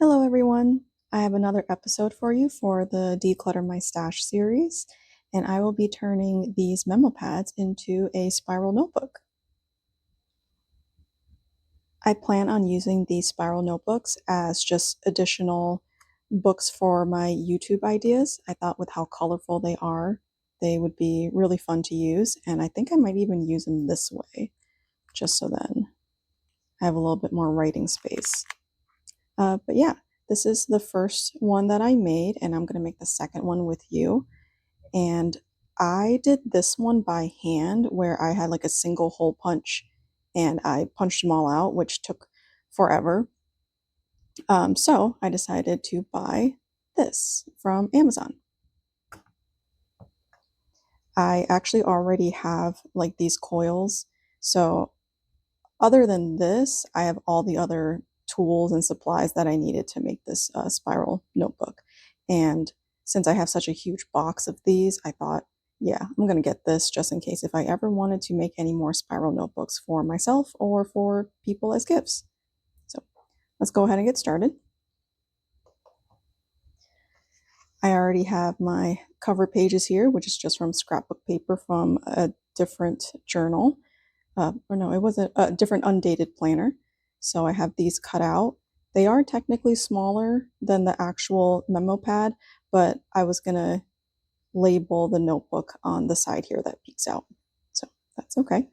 Hello, everyone. I have another episode for you for the Declutter My Stash series, and I will be turning these memo pads into a spiral notebook. I plan on using these spiral notebooks as just additional books for my YouTube ideas. I thought with how colorful they are, they would be really fun to use, and I think I might even use them this way, just so then I have a little bit more writing space. But yeah, this is the first one that I made, and I'm going to make the second one with you. And I did this one by hand where I had like a single hole punch and I punched them all out, which took forever. So I decided to buy this from Amazon. I actually already have like these coils. So other than this, I have all the other tools and supplies that I needed to make this spiral notebook. And since I have such a huge box of these, I thought, yeah, I'm going to get this just in case if I ever wanted to make any more spiral notebooks for myself or for people as gifts. So let's go ahead and get started. I already have my cover pages here, which is just from scrapbook paper from a different journal. Or no, it wasn't a different undated planner. So I have these cut out. They are technically smaller than the actual memo pad, but I was gonna label the notebook on the side here that peeks out. So that's okay.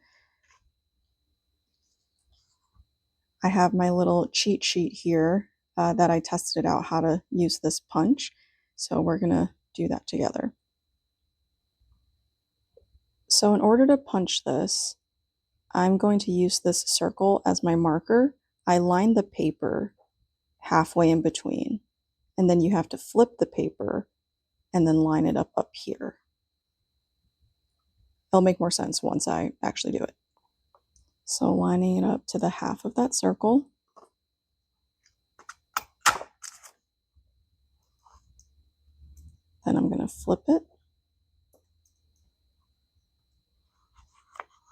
I have my little cheat sheet here that I tested out how to use this punch. So we're gonna do that together. So in order to punch this, I'm going to use this circle as my marker. I line the paper halfway in between, and then you have to flip the paper and then line it up here. It'll make more sense once I actually do it. So lining it up to the half of that circle. Then I'm going to flip it,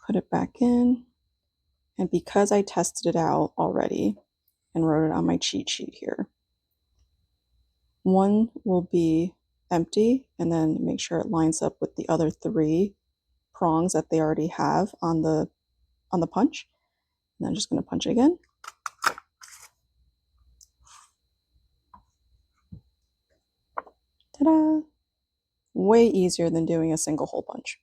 put it back in, and because I tested it out already and wrote it on my cheat sheet here, one will be empty, and then make sure it lines up with the other three prongs that they already have on the punch. And I'm just going to punch it again. Ta-da! Way easier than doing a single hole punch.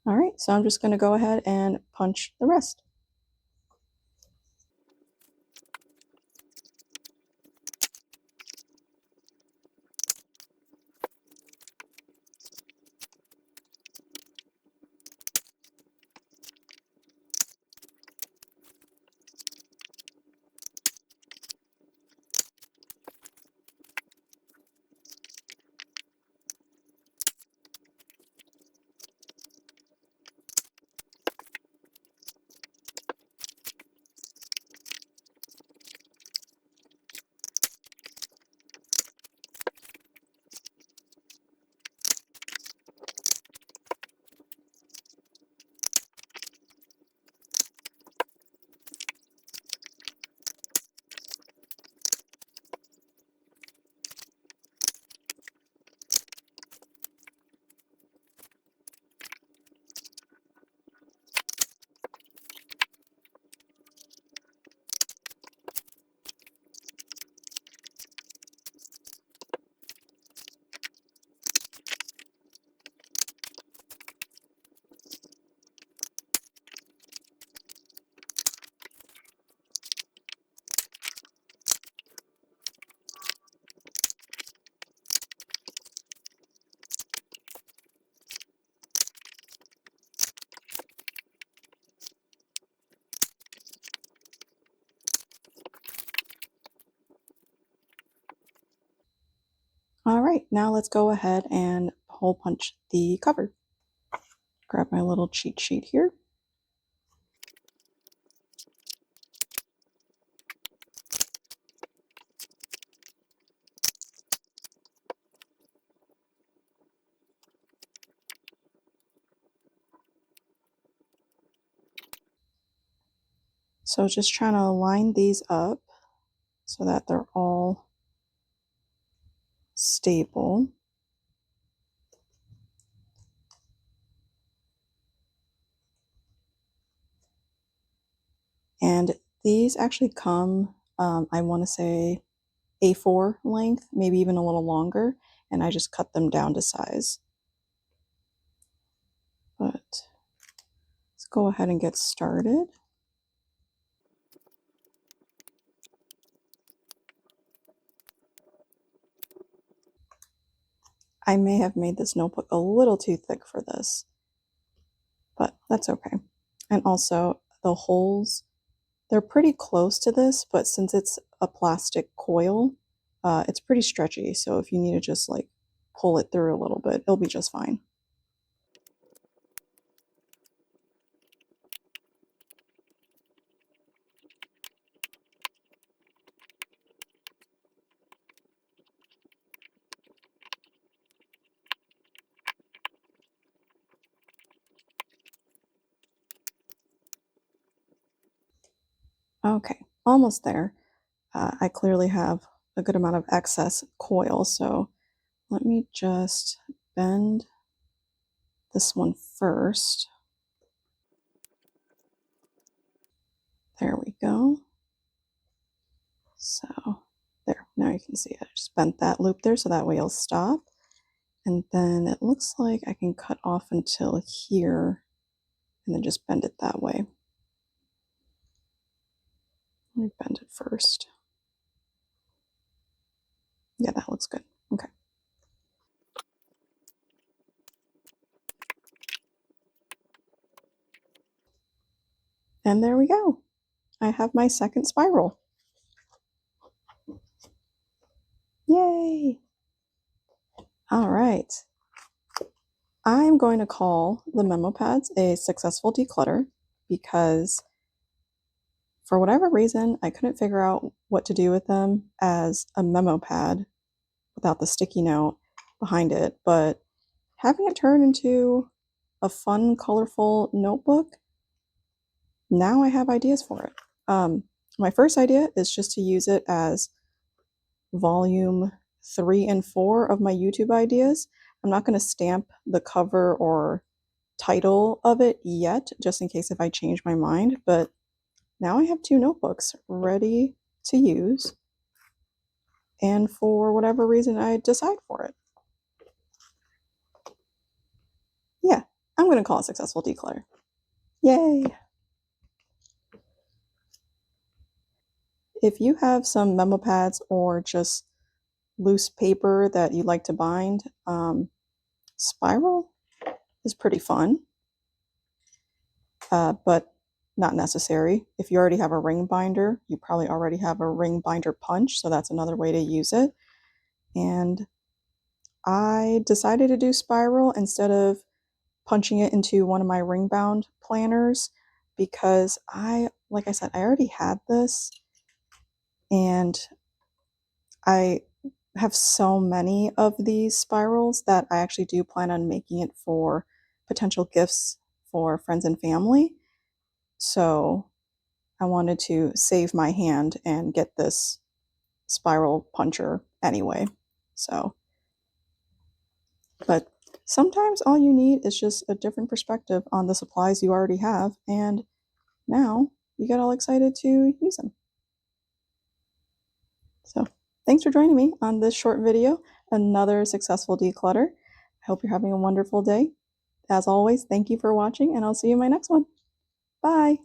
All right, so I'm just going to go ahead and punch the rest. All right, now let's go ahead and hole punch the cover. Grab my little cheat sheet here. So just trying to line these up so that they're all stable. And these actually come, I want to say A4 length, maybe even a little longer, and I just cut them down to size. But let's go ahead and get started. I may have made this notebook a little too thick for this, but that's okay. And also the holes, they're pretty close to this, but since it's a plastic coil, it's pretty stretchy. So if you need to just like pull it through a little bit, it'll be just fine. Okay, almost there. I clearly have a good amount of excess coil, so let me just bend this one first. There we go. So there, now you can see I just bent that loop there so that way it'll stop. And then it looks like I can cut off until here and then just bend it that way. Let me bend it first. Yeah, that looks good. Okay. And there we go. I have my second spiral. Yay! All right. I'm going to call the memo pads a successful declutter because for whatever reason, I couldn't figure out what to do with them as a memo pad without the sticky note behind it. But having it turn into a fun, colorful notebook, now I have ideas for it. My first idea is just to use it as volume 3 and 4 of my YouTube ideas. I'm not going to stamp the cover or title of it yet, just in case if I change my mind, but now I have 2 notebooks ready to use, and for whatever reason I decide for it. Yeah, I'm going to call it successful declutter. Yay! If you have some memo pads or just loose paper that you like to bind, spiral is pretty fun, but not necessary. If you already have a ring binder, you probably already have a ring binder punch, so that's another way to use it. And I decided to do spiral instead of punching it into one of my ring bound planners because like I said, I already had this and I have so many of these spirals that I actually do plan on making it for potential gifts for friends and family. So I wanted to save my hand and get this spiral puncher anyway. So, but sometimes all you need is just a different perspective on the supplies you already have, and now you get all excited to use them. So, thanks for joining me on this short video, another successful declutter. I hope you're having a wonderful day. As always, thank you for watching, and I'll see you in my next one. Bye.